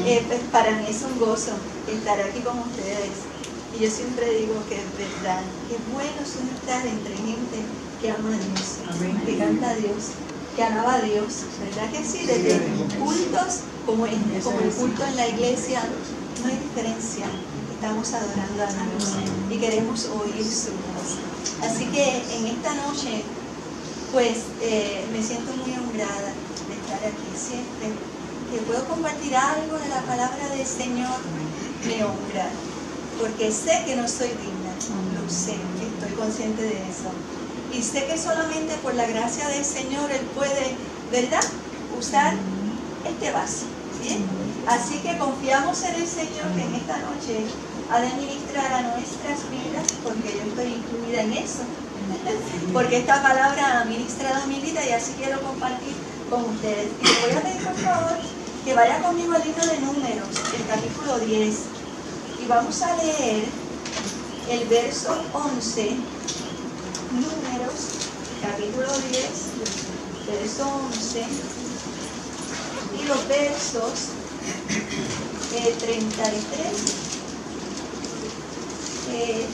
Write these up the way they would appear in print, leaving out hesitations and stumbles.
Pues para mí es un gozo estar aquí con ustedes. Y yo siempre digo que es verdad, que es bueno estar entre gente que ama a Dios, que canta a Dios, que alaba a Dios, ¿verdad que sí? Desde cultos como el culto en la iglesia, no hay diferencia. Estamos adorando a Dios y queremos oír su voz. Así que en esta noche, pues me siento muy honrada de estar aquí siempre. Que puedo compartir algo de la palabra del Señor, me honra, porque sé que no soy digna, lo sé, estoy consciente de eso. Y sé que solamente por la gracia del Señor Él puede, ¿verdad?, usar este vaso, ¿bien? Así que confiamos en el Señor que en esta noche ha de ministrar a nuestras vidas, porque yo estoy incluida en eso, porque esta palabra ha ministrado a mi vida y así quiero compartir con ustedes. Y les voy a pedir por favor que vaya conmigo al libro de Números, el capítulo 10, y vamos a leer el verso 11, Números, capítulo 10, verso 11, y los versos 33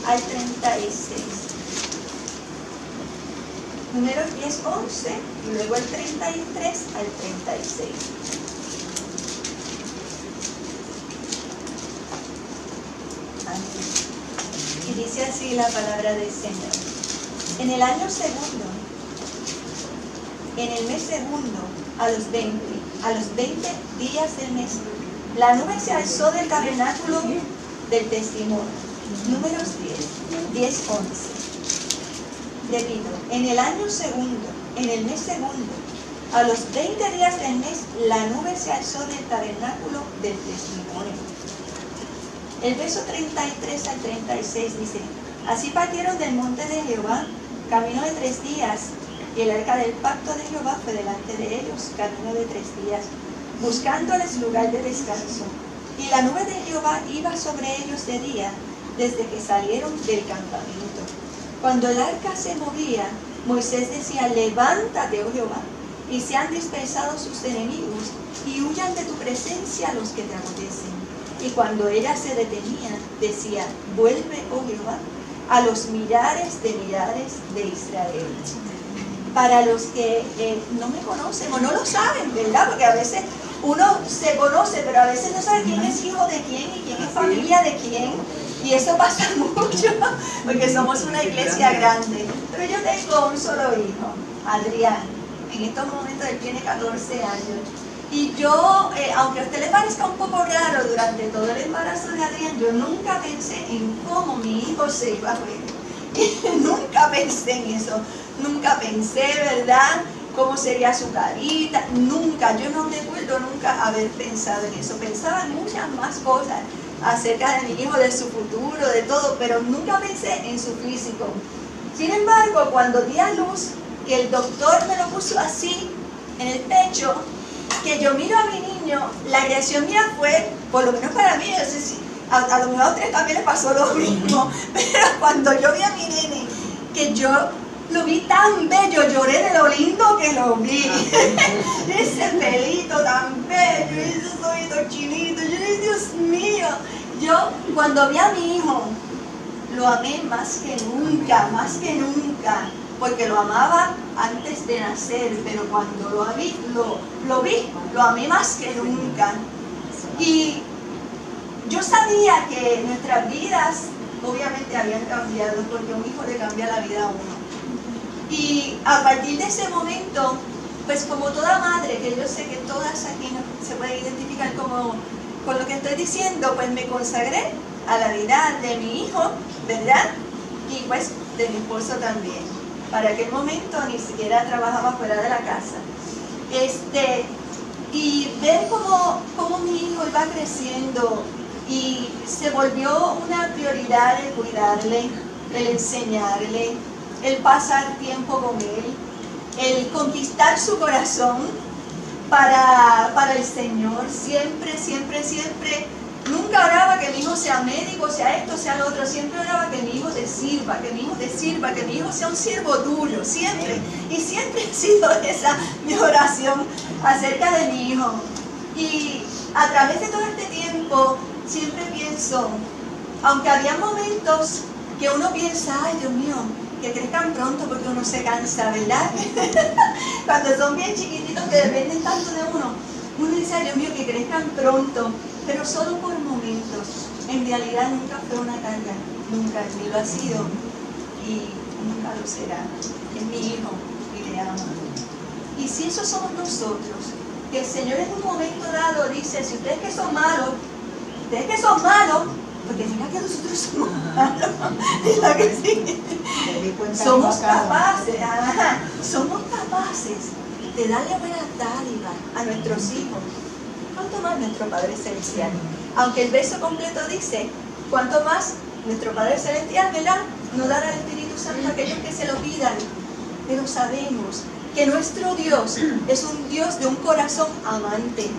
al 36. Números 10, 11, y luego el 33 al 36. Y dice así la palabra del Señor. En el año segundo, en el mes segundo, a los 20 días del mes, la nube se alzó del tabernáculo del testimonio. Números 10, 11. Repito, en el año segundo, en el mes segundo, a los 20 días del mes, la nube se alzó del tabernáculo del testimonio. El verso 33 al 36 dice: así partieron del monte de Jehová, camino de 3 días, y el arca del pacto de Jehová fue delante de ellos, camino de 3 días, buscándoles lugar de descanso. Y la nube de Jehová iba sobre ellos de día, desde que salieron del campamento. Cuando el arca se movía, Moisés decía: levántate, oh Jehová, y sean dispersados sus enemigos, y huyan de tu presencia los que te aborrecen. Y cuando ella se detenía, decía: vuelve, oh Jehová, a los millares de Israel. Para los que no me conocen o no lo saben, ¿verdad? Porque a veces uno se conoce, pero a veces no sabe quién es hijo de quién y quién es familia de quién. Y eso pasa mucho, porque somos una iglesia grande. Pero yo tengo un solo hijo, Adrián. En estos momentos él tiene 14 años. Y yo, aunque a usted le parezca un poco raro, durante todo el embarazo de Adrián, yo nunca pensé en cómo mi hijo se iba a ver. Nunca pensé en eso. Nunca pensé, ¿verdad?, cómo sería su carita. Nunca, yo no recuerdo nunca haber pensado en eso. Pensaba en muchas más cosas acerca de mi hijo, de su futuro, de todo, pero nunca pensé en su físico. Sin embargo, cuando di a luz, que el doctor me lo puso así, en el pecho, que yo miro a mi niño, la reacción mía fue, por lo menos para mí, no sé si a lo mejor a ustedes también les pasó lo mismo, pero cuando yo vi a mi nene, que yo lo vi tan bello, lloré de lo lindo que lo vi. Ese pelito tan bello, esos ojitos chinitos, yo dije: Dios mío. Yo cuando vi a mi hijo, lo amé más que nunca, porque lo amaba antes de nacer, pero cuando lo amé más que nunca. Y yo sabía que nuestras vidas obviamente habían cambiado, porque un hijo le cambia la vida a uno. Y a partir de ese momento, pues como toda madre, que yo sé que todas aquí se pueden identificar con lo que estoy diciendo, pues me consagré a la vida de mi hijo, ¿verdad? Y pues de mi esposo también. Para aquel momento ni siquiera trabajaba fuera de la casa. Y ver cómo mi hijo iba creciendo y se volvió una prioridad el cuidarle, el enseñarle, el pasar tiempo con él, el conquistar su corazón para el Señor. Siempre, nunca oraba que mi hijo sea médico, sea esto, sea lo otro. Siempre oraba que mi hijo te sirva, que mi hijo sea un siervo tuyo, siempre. Y siempre ha sido esa mi oración acerca de mi hijo. Y A través de todo este tiempo, siempre pienso, aunque había momentos que uno piensa, ay Dios mío, que crezcan pronto porque uno se cansa, ¿verdad? Cuando son bien chiquititos que dependen tanto de uno dice, ay Dios mío, que crezcan pronto, pero solo por momentos. En realidad nunca fue una carga, nunca, ni lo ha sido y nunca lo será. Es mi hijo y le amo. Y si esos somos nosotros, que el Señor en un momento dado dice, si ustedes que son malos, porque mira que nosotros somos malos, ¿verdad que sí? Somos capaces de darle buenas dádivas a nuestros hijos. ¿Cuánto más nuestro Padre Celestial? Aunque el verso completo dice, ¿cuánto más nuestro Padre Celestial, ¿verdad? No dará el Espíritu Santo a aquellos que se lo pidan? Pero sabemos que nuestro Dios es un Dios de un corazón amante,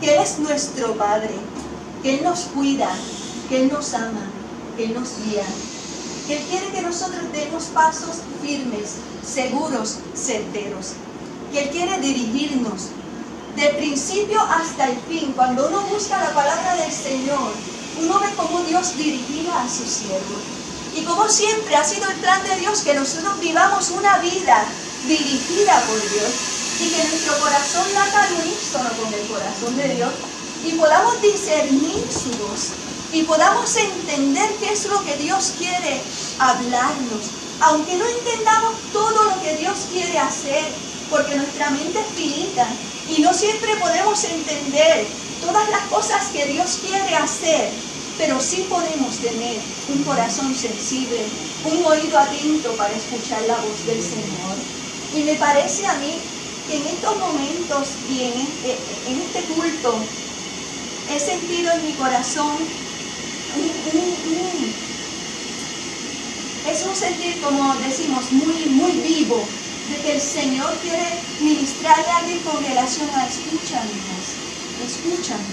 que Él es nuestro Padre, que Él nos cuida, que Él nos ama, que Él nos guía, que Él quiere que nosotros demos pasos firmes, seguros, certeros, que Él quiere dirigirnos de principio hasta el fin. Cuando uno busca la palabra del Señor, uno ve cómo Dios dirigía a sus siervos. Y como siempre ha sido el plan de Dios que nosotros vivamos una vida dirigida por Dios y que nuestro corazón lata al unísono con el corazón de Dios y podamos discernir su voz y podamos entender qué es lo que Dios quiere hablarnos. Aunque no entendamos todo lo que Dios quiere hacer, porque nuestra mente es finita y no siempre podemos entender todas las cosas que Dios quiere hacer, pero sí podemos tener un corazón sensible, un oído atento para escuchar la voz del Señor. Y me parece a mí que en estos momentos y en este culto he sentido en mi corazón es un sentir, como decimos, muy vivo, de que el Señor quiere ministrarle a mi congregación a escucha mi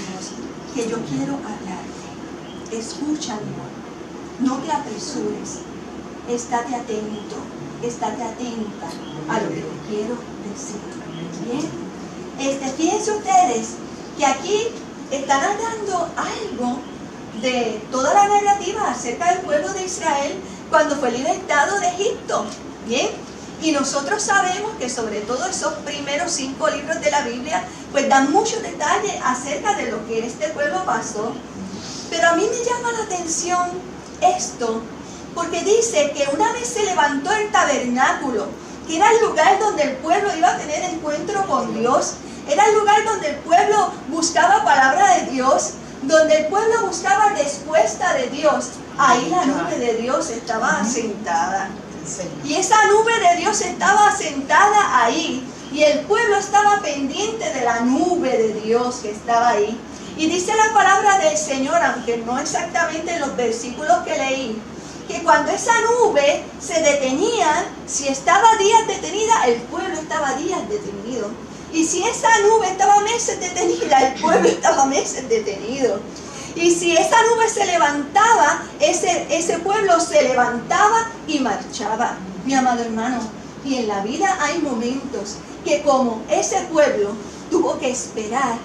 voz, que yo quiero hablarte, escucha mi voz, no te apresures, estate atento, estate atenta a lo que te quiero decir. Bien, fíjense ustedes que aquí están hablando algo de toda la narrativa acerca del pueblo de Israel cuando fue libertado de Egipto. Bien, y nosotros sabemos que sobre todo esos primeros 5 libros de la Biblia pues dan muchos detalles acerca de lo que este pueblo pasó. Pero a mí me llama la atención esto, porque dice que una vez se levantó el tabernáculo, que era el lugar donde el pueblo iba a tener encuentro con Dios, era el lugar donde el pueblo buscaba palabra de Dios, donde el pueblo buscaba respuesta de Dios. Ahí la nube de Dios estaba asentada. Y esa nube de Dios estaba asentada ahí. Y el pueblo estaba pendiente de la nube de Dios que estaba ahí. Y dice la palabra del Señor, aunque no exactamente en los versículos que leí, que cuando esa nube se detenía, si estaba días detenida, el pueblo estaba días detenido. Y si esa nube estaba meses detenida, el pueblo estaba meses detenido. Y si esa nube se levantaba, ese pueblo se levantaba y marchaba. Mi amado hermano, y en la vida hay momentos que como ese pueblo tuvo que esperar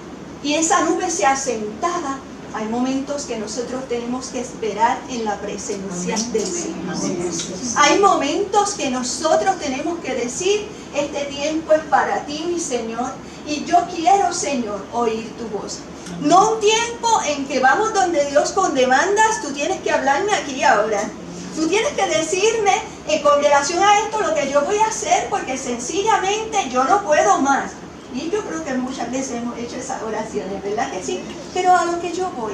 y esa nube se asentaba, hay momentos que nosotros tenemos que esperar en la presencia del Señor. Hay momentos que nosotros tenemos que decir, este tiempo es para ti, mi Señor, y yo quiero, Señor, oír tu voz. No un tiempo en que vamos donde Dios con demandas, tú tienes que hablarme aquí y ahora. Tú tienes que decirme con relación a esto lo que yo voy a hacer, porque sencillamente yo no puedo más. Y yo creo que muchas veces hemos hecho esas oraciones, ¿verdad que sí? Pero a lo que yo voy,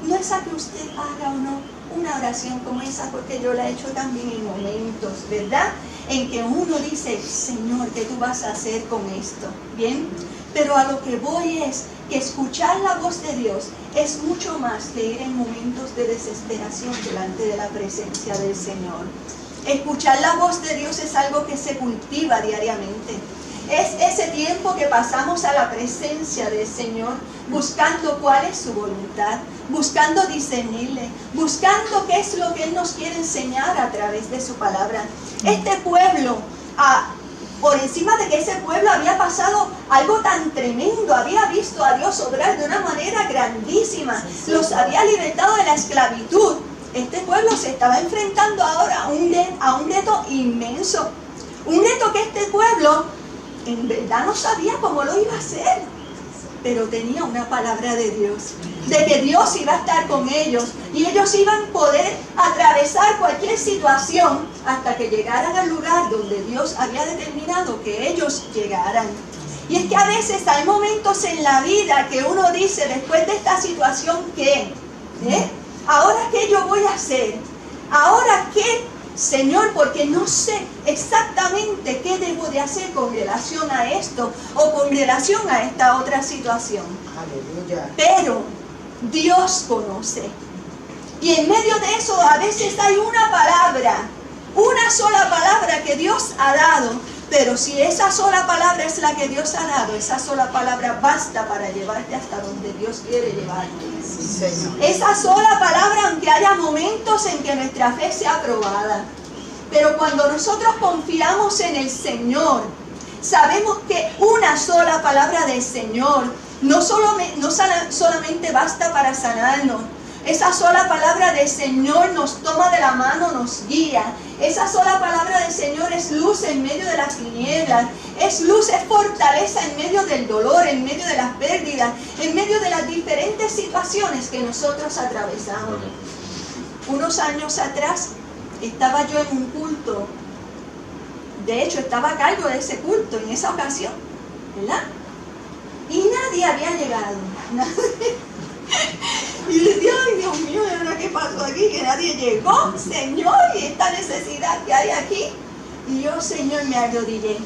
no es a que usted haga o no una oración como esa, porque yo la he hecho también en momentos, ¿verdad? En que uno dice, Señor, ¿qué tú vas a hacer con esto? ¿Bien? Pero a lo que voy es que escuchar la voz de Dios es mucho más que ir en momentos de desesperación delante de la presencia del Señor. Escuchar la voz de Dios es algo que se cultiva diariamente. Es ese tiempo que pasamos a la presencia del Señor, buscando cuál es su voluntad, buscando discernirle, buscando qué es lo que Él nos quiere enseñar a través de su palabra. Este pueblo por encima de que ese pueblo había pasado algo tan tremendo, había visto a Dios obrar de una manera grandísima, los había libertado de la esclavitud. Este pueblo se estaba enfrentando ahora a un reto inmenso, un reto que este pueblo en verdad no sabía cómo lo iba a hacer, pero tenía una palabra de Dios, de que Dios iba a estar con ellos y ellos iban a poder atravesar cualquier situación hasta que llegaran al lugar donde Dios había determinado que ellos llegaran. Y es que a veces hay momentos en la vida que uno dice, después de esta situación, ¿qué? ¿Ahora qué yo voy a hacer? ¿Ahora qué? Señor, porque no sé exactamente qué debo de hacer con relación a esto o con relación a esta otra situación. Aleluya. Pero Dios conoce. Y en medio de eso a veces hay una palabra, una sola palabra que Dios ha dado. Pero si esa sola palabra es la que Dios ha dado, esa sola palabra basta para llevarte hasta donde Dios quiere llevarte. Sí, Señor. Esa sola palabra, aunque haya momentos en que nuestra fe sea probada. Pero cuando nosotros confiamos en el Señor, sabemos que una sola palabra del Señor no solamente basta para sanarnos. Esa sola palabra del Señor nos toma de la mano, nos guía. Esa sola palabra del Señor es luz en medio de las tinieblas. Es luz, es fortaleza en medio del dolor, en medio de las pérdidas, en medio de las diferentes situaciones que nosotros atravesamos. Unos años atrás estaba yo en un culto. De hecho, estaba a cargo de ese culto en esa ocasión, ¿verdad? Y nadie había llegado. Y le decía, ay Dios mío, ¿ahora qué pasó aquí? Que nadie llegó, Señor, y esta necesidad que hay aquí. Y yo, Señor, me arrodillé.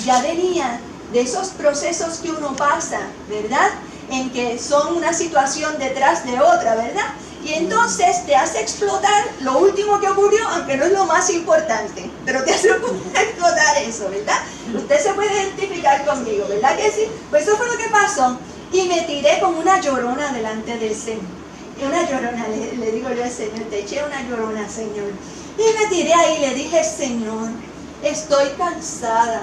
Ya venía de esos procesos que uno pasa, ¿verdad? En que son una situación detrás de otra, ¿verdad? Y entonces te hace explotar lo último que ocurrió, aunque no es lo más importante, pero te hace explotar eso, ¿verdad? Usted se puede identificar conmigo, ¿verdad que sí? Pues eso fue lo que pasó. Y me tiré como una llorona delante del Señor. Y una llorona, le digo yo al Señor, te eché una llorona, Señor. Y me tiré ahí y le dije, Señor, estoy cansada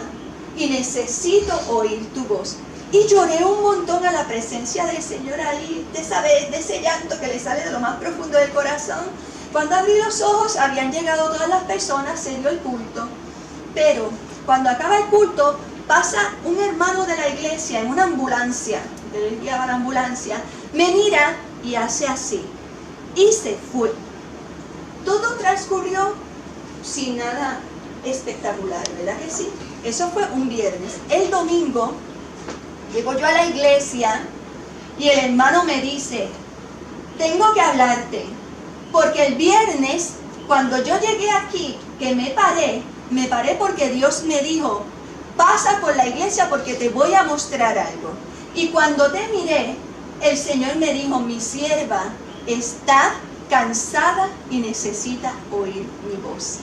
y necesito oír tu voz. Y lloré un montón a la presencia del Señor ahí, de ese llanto que le sale de lo más profundo del corazón. Cuando abrí los ojos, habían llegado todas las personas, se dio el culto. Pero cuando acaba el culto, pasa un hermano de la iglesia en una ambulancia, que él guiaba la ambulancia, me mira y hace así, y se fue. Todo transcurrió sin nada espectacular, ¿verdad que sí? Eso fue un viernes. El domingo, llego yo a la iglesia y el hermano me dice, tengo que hablarte, porque el viernes, cuando yo llegué aquí, que me paré porque Dios me dijo, pasa por la iglesia porque te voy a mostrar algo. Y cuando te miré, el Señor me dijo, mi sierva está cansada y necesita oír mi voz.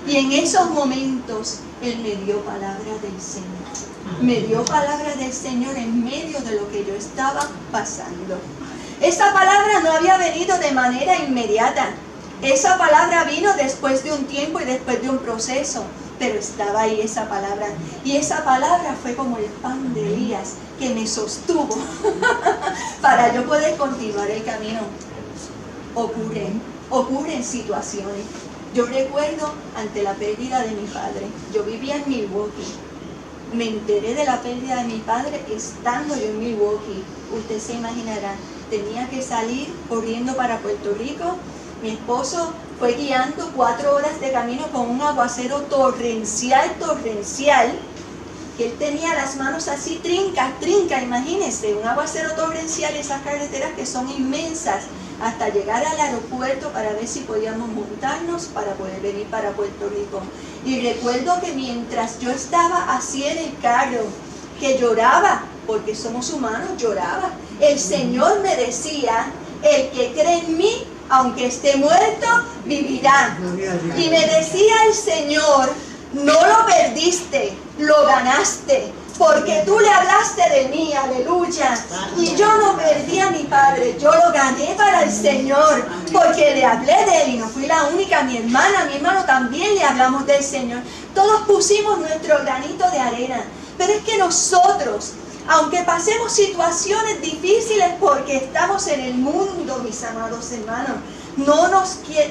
Y en esos momentos, Él me dio palabra del Señor. Me dio palabra del Señor en medio de lo que yo estaba pasando. Esa palabra no había venido de manera inmediata. Esa palabra vino después de un tiempo y después de un proceso. Pero estaba ahí esa palabra. Y esa palabra fue como el pan de Elías que me sostuvo para yo poder continuar el camino. Ocurren situaciones. Yo recuerdo ante la pérdida de mi padre. Yo vivía en Milwaukee. Me enteré de la pérdida de mi padre estando yo en Milwaukee. Usted se imaginará. Tenía que salir corriendo para Puerto Rico. Mi esposo fue guiando 4 horas de camino con un aguacero torrencial, que él tenía las manos así trinca, imagínense, un aguacero torrencial, esas carreteras que son inmensas, hasta llegar al aeropuerto para ver si podíamos montarnos para poder venir para Puerto Rico. Y recuerdo que mientras yo estaba así en el carro, que lloraba, porque somos humanos, lloraba, el Señor me decía, el que cree en mí, aunque esté muerto, vivirá. Y me decía el Señor, no lo perdiste, lo ganaste, porque tú le hablaste de mí, aleluya. Y yo no perdí a mi padre, yo lo gané para el Señor, porque le hablé de él y no fui la única. Mi hermana, mi hermano también le hablamos del Señor. Todos pusimos nuestro granito de arena. Pero es que nosotros, aunque pasemos situaciones difíciles porque estamos en el mundo, mis amados hermanos,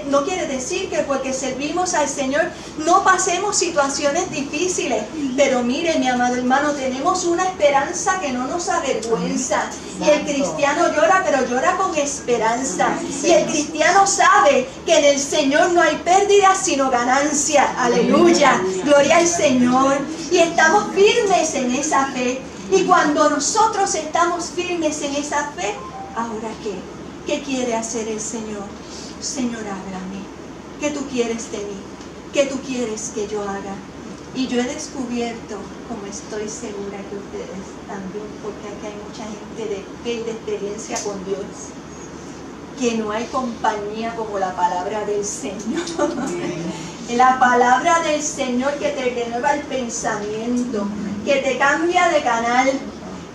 no quiere decir que porque servimos al Señor no pasemos situaciones difíciles. Pero mire, mi amado hermano, tenemos una esperanza que no nos avergüenza. Y el cristiano llora, pero llora con esperanza. Y el cristiano sabe que en el Señor no hay pérdida sino ganancia. Aleluya, gloria al Señor. Y estamos firmes en esa fe. Y cuando nosotros estamos firmes en esa fe, ¿ahora qué? ¿Qué quiere hacer el Señor? Señor, háblame. ¿Qué tú quieres de mí? ¿Qué tú quieres que yo haga? Y yo he descubierto, como estoy segura que ustedes también, porque aquí hay mucha gente de fe y de experiencia con Dios, que no hay compañía como la palabra del Señor. La palabra del Señor que te renueva el pensamiento, que te cambia de canal,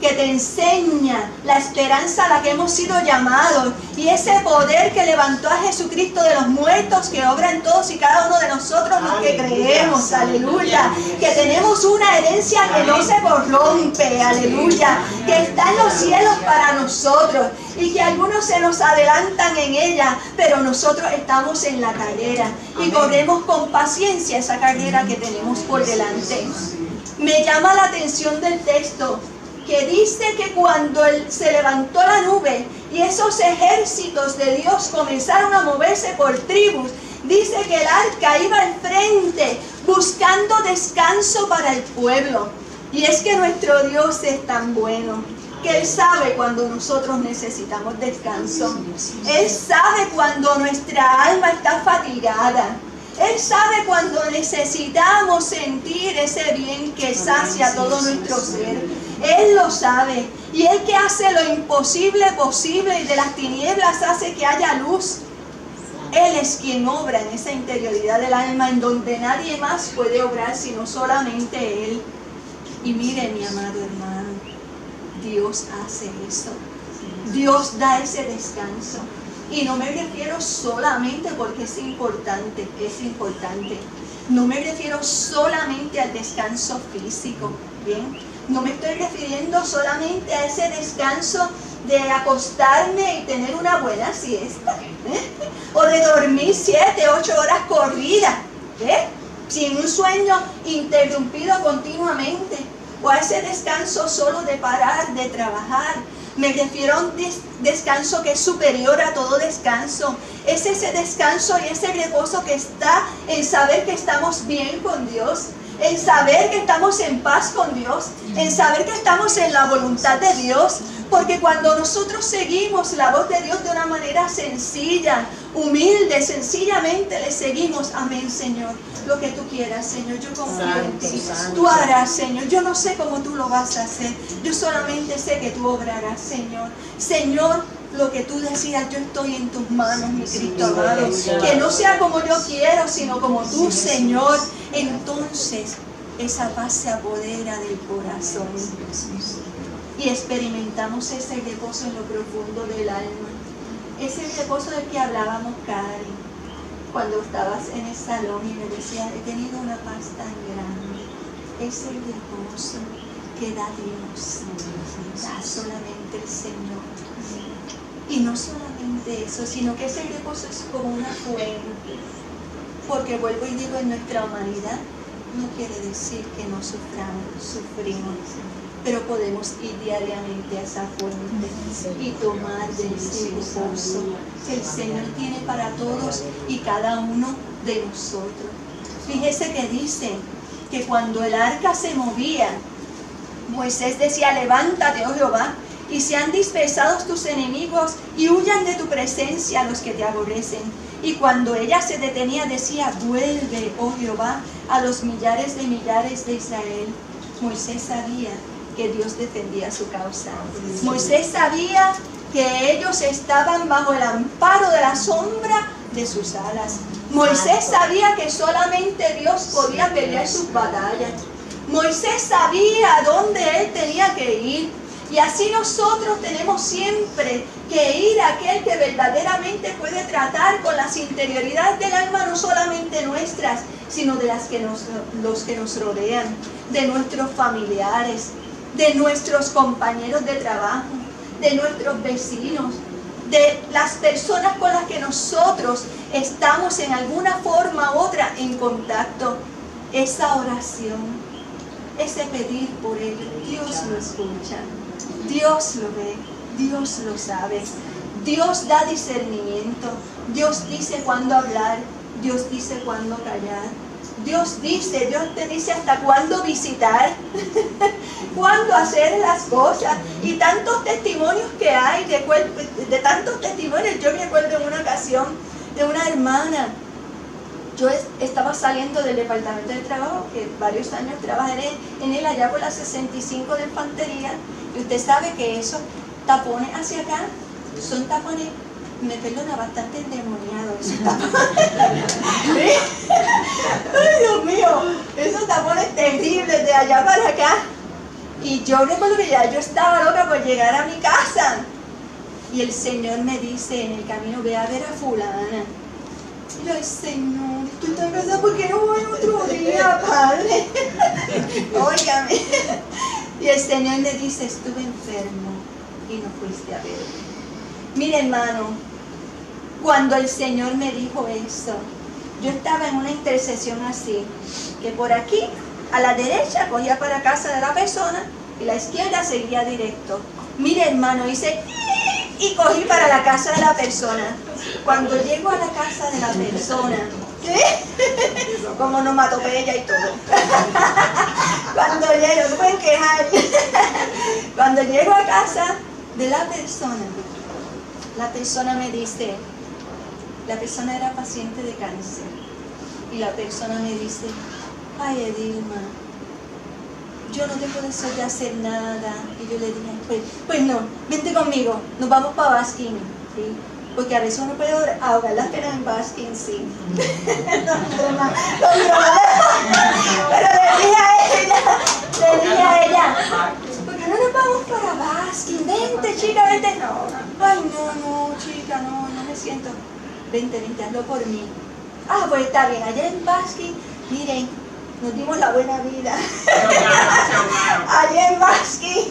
que te enseña la esperanza a la que hemos sido llamados, y ese poder que levantó a Jesucristo de los muertos, que obra en todos y cada uno de nosotros los que creemos, aleluya, que tenemos una herencia que no se corrompe, aleluya, que está en los cielos para nosotros, y que algunos se nos adelantan en ella, pero nosotros estamos en la carrera y corremos con paciencia esa carrera que tenemos por delante. Me llama la atención del texto que dice que cuando se levantó la nube y esos ejércitos de Dios comenzaron a moverse por tribus, dice que el arca iba al frente buscando descanso para el pueblo. Y es que nuestro Dios es tan bueno que Él sabe cuando nosotros necesitamos descanso. Él sabe cuando nuestra alma está fatigada. Él sabe cuando necesitamos sentir ese bien que sacia todo nuestro ser. Él lo sabe. Y Él que hace lo imposible posible y de las tinieblas hace que haya luz. Él es quien obra en esa interioridad del alma en donde nadie más puede obrar sino solamente Él. Y mire, mi amado hermano, Dios hace eso. Dios da ese descanso. Y no me refiero solamente porque es importante. No me refiero solamente al descanso físico, ¿bien? No me estoy refiriendo solamente a ese descanso de acostarme y tener una buena siesta, o de dormir 7, 8 horas corridas, sin un sueño interrumpido continuamente, o a ese descanso solo de parar, de trabajar. Me refiero a un descanso que es superior a todo descanso. Es ese descanso y ese reposo que está en saber que estamos bien con Dios, en saber que estamos en paz con Dios, en saber que estamos en la voluntad de Dios. Porque cuando nosotros seguimos la voz de Dios de una manera sencilla, humilde, sencillamente le seguimos. Amén, Señor. Lo que tú quieras, Señor, yo confío en ti. Tú harás, Señor. Yo no sé cómo tú lo vas a hacer. Yo solamente sé que tú obrarás, Señor. Señor, lo que tú decidas, yo estoy en tus manos, mi Cristo amado. Que no sea como yo quiero, sino como tú, Señor. Entonces, esa paz se apodera del corazón. Y experimentamos ese reposo en lo profundo del alma. Ese reposo del que hablábamos, Karen, cuando estabas en el salón y me decías, he tenido una paz tan grande. Ese reposo que da Dios, da solamente el Señor. Y no solamente eso, sino que ese reposo es como una fuente. Porque vuelvo y digo, en nuestra humanidad no quiere decir que no sufrimos. Pero podemos ir diariamente a esa fuente y tomar de ese reposo que el Señor tiene para todos y cada uno de nosotros. Fíjese que dice que cuando el arca se movía, Moisés decía, levántate, oh Jehová, y sean dispersados tus enemigos y huyan de tu presencia los que te aborrecen. Y cuando ella se detenía, decía, vuelve, oh Jehová, a los millares de Israel. Moisés sabía que Dios defendía su causa. Moisés sabía que ellos estaban bajo el amparo de la sombra de sus alas. Moisés sabía que solamente Dios podía pelear sus batallas. Moisés sabía a dónde él tenía que ir. Y así nosotros tenemos siempre que ir a aquel que verdaderamente puede tratar con las interioridades del alma, no solamente nuestras, sino de los que nos rodean, de nuestros familiares, de nuestros compañeros de trabajo, de nuestros vecinos, de las personas con las que nosotros estamos en alguna forma u otra en contacto. Esa oración, ese pedir por él, Dios lo escucha, Dios lo ve, Dios lo sabe, Dios da discernimiento, Dios dice cuándo hablar, Dios dice cuándo callar, Dios te dice hasta cuándo visitar, cuándo hacer las cosas. Y tantos testimonios que hay, de tantos testimonios. Yo me acuerdo en una ocasión de una hermana. Yo estaba saliendo del departamento de trabajo, que varios años trabajé en él allá por la 65 de Infantería. Y usted sabe que esos tapones hacia acá son tapones, me perdona, bastante endemoniados esos tapones. ¿Sí? Ay, Dios mío, esos tapones terribles de allá para acá. Y yo recuerdo que ya yo estaba loca por llegar a mi casa. Y el Señor me dice en el camino, ve a ver a fulana. Y yo, ay, Señor, estoy tan cansada, ¿por qué no voy otro día, Padre? Óigame. Y el Señor me dice, estuve enfermo y no fuiste a verme. Mire, hermano, cuando el Señor me dijo eso, yo estaba en una intercesión así, que por aquí, a la derecha, cogía para casa de la persona, y la izquierda seguía directo. Mire, hermano, hice y cogí para la casa de la persona. Cuando llego a la casa de la persona, ¿sí? Como onomatopeya y todo. Cuando llego, no pueden quejar. Cuando llego a casa de la persona me dice, la persona era paciente de cáncer, y la persona me dice, ay, Edilma, yo no te puedo de hacer nada. Y yo le dije, pues no, vente conmigo, nos vamos para Baskin, ¿sí? Porque a veces uno puede ahogar las penas en Baskin, sí. Pero le dije a ella, ¿por qué no nos vamos para Baskin? Vente, chica, vente. Ay, no, chica, no me siento. Vente, hazlo por mí. Ah, pues está bien, allá en Baskin, miren, nos dimos la buena vida. Allá en Baskin.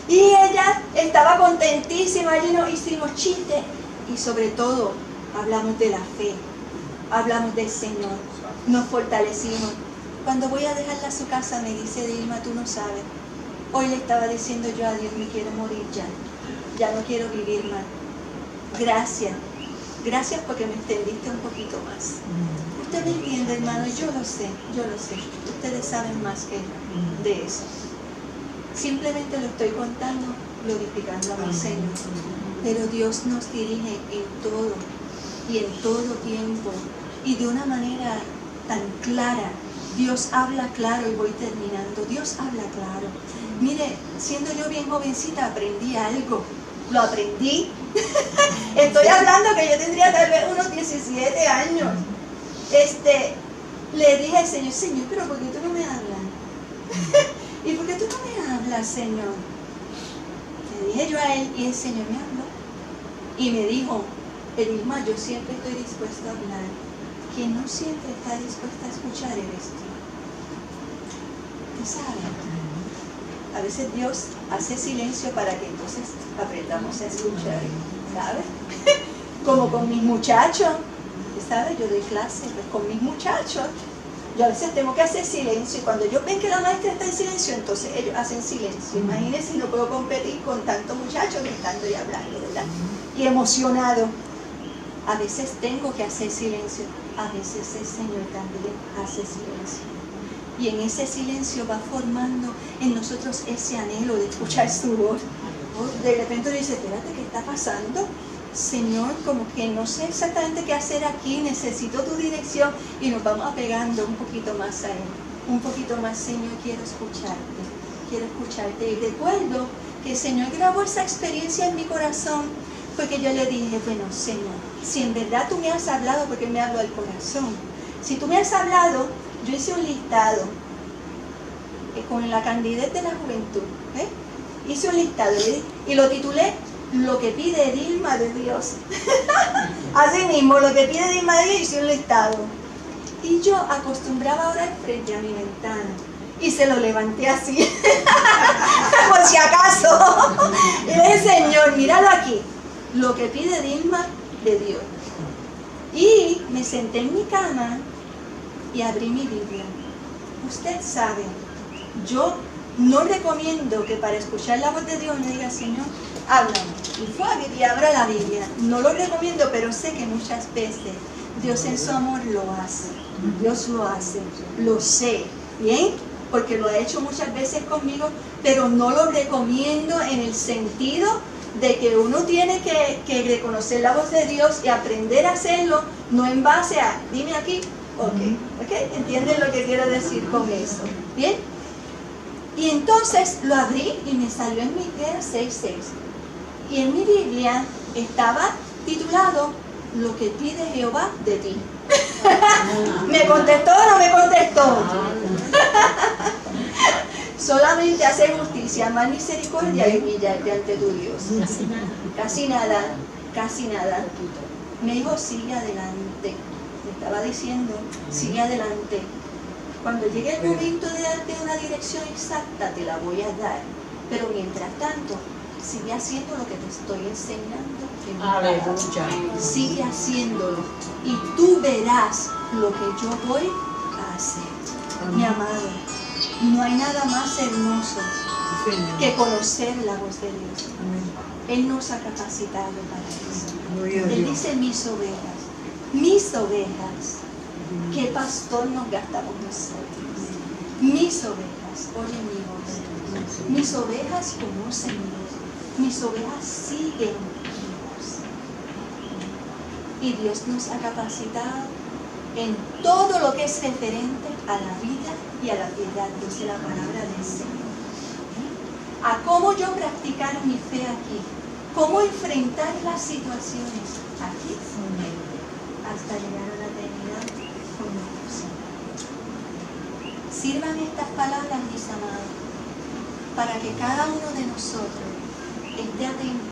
Y ella estaba contentísima, allí nos hicimos chistes. Y sobre todo, hablamos de la fe, hablamos del Señor, nos fortalecimos. Cuando voy a dejarla a su casa, me dice, Dilma, tú no sabes. Hoy le estaba diciendo yo a Dios, me quiero morir ya no quiero vivir más. Gracias porque me extendiste un poquito más. Usted me entiende, hermano, yo lo sé. Ustedes saben más que de eso. Simplemente lo estoy contando, glorificando a mi Señor. Pero Dios nos dirige en todo y en todo tiempo y de una manera tan clara. Dios habla claro, y voy terminando. Dios habla claro. Mire, siendo yo bien jovencita aprendí algo. Lo aprendí. Estoy hablando que yo tendría tal vez unos 17 años. Le dije al Señor, pero ¿por qué tú no me hablas? ¿Y por qué tú no me hablas, Señor? Le dije yo a él y el Señor me habló. Y me dijo, Edilma, yo siempre estoy dispuesto a hablar. Quien no siempre está dispuesta a escuchar eres tú. ¿Tú sabes? A veces Dios hace silencio para que entonces aprendamos a escuchar, ¿sabes? Como con mis muchachos, ¿sabes? Yo doy clases, pues con mis muchachos. Yo a veces tengo que hacer silencio, y cuando ellos ven que la maestra está en silencio, entonces ellos hacen silencio. Imagínense si no puedo competir con tantos muchachos gritando y hablando, ¿verdad? Y emocionado. A veces tengo que hacer silencio, a veces el Señor también hace silencio. Y en ese silencio va formando en nosotros ese anhelo de escuchar su voz. De repente dice, espérate, ¿qué está pasando? Señor, como que no sé exactamente qué hacer aquí, necesito tu dirección, y nos vamos apegando un poquito más a Él. Un poquito más, Señor, quiero escucharte. Y recuerdo que el Señor grabó esa experiencia en mi corazón, porque yo le dije, bueno, Señor, si en verdad tú me has hablado, porque me habló al corazón. Si tú me has hablado, yo hice un listado con la candidez de la juventud, hice un listado y lo titulé Lo que pide Dilma de Dios. Así mismo, lo que pide Dilma de Dios, hice un listado. Y yo acostumbraba a orar frente a mi ventana. Y se lo levanté así, por si acaso. Y le dije, Señor, míralo aquí, lo que pide Dilma de Dios. Y me senté en mi cama y abrí mi Biblia. Usted sabe, yo no recomiendo que para escuchar la voz de Dios me diga, Señor, háblame. Y fue y abra la Biblia. No lo recomiendo, pero sé que muchas veces Dios en su amor lo hace. Dios lo hace, lo sé, ¿bien? Porque lo ha hecho muchas veces conmigo, pero no lo recomiendo en el sentido de que uno tiene que reconocer la voz de Dios y aprender a hacerlo, no en base a, dime aquí, ok, ¿entienden lo que quiero decir con eso? ¿Bien? Y entonces lo abrí y me salió en Miqueas 6:6. Y en mi Biblia estaba titulado Lo que pide Jehová de ti. ¿Me contestó o no me contestó? Solamente hacer justicia, más misericordia y humillarte ante tu Dios. Casi nada, casi nada. Me dijo, sigue adelante. Me estaba diciendo, sigue adelante. Cuando llegue el momento de darte una dirección exacta, te la voy a dar. Pero mientras tanto, sigue haciendo lo que te estoy enseñando. Sigue haciéndolo. Y tú verás lo que yo voy a hacer. Mi amado, no hay nada más hermoso que conocer la voz de Dios. Él nos ha capacitado para eso. Él dice, mis ovejas. ¿Qué pastor nos gastamos nosotros? Mis ovejas, oye mi voz. Mis ovejas conocen mi voz. Mis ovejas siguen mi voz. Y Dios nos ha capacitado en todo lo que es referente a la vida y a la piedad, dice la palabra del Señor. A cómo yo practicar mi fe aquí, cómo enfrentar las situaciones aquí, hasta llegar a la eternidad con Dios. Sirvan estas palabras, mis amados, para que cada uno de nosotros esté atento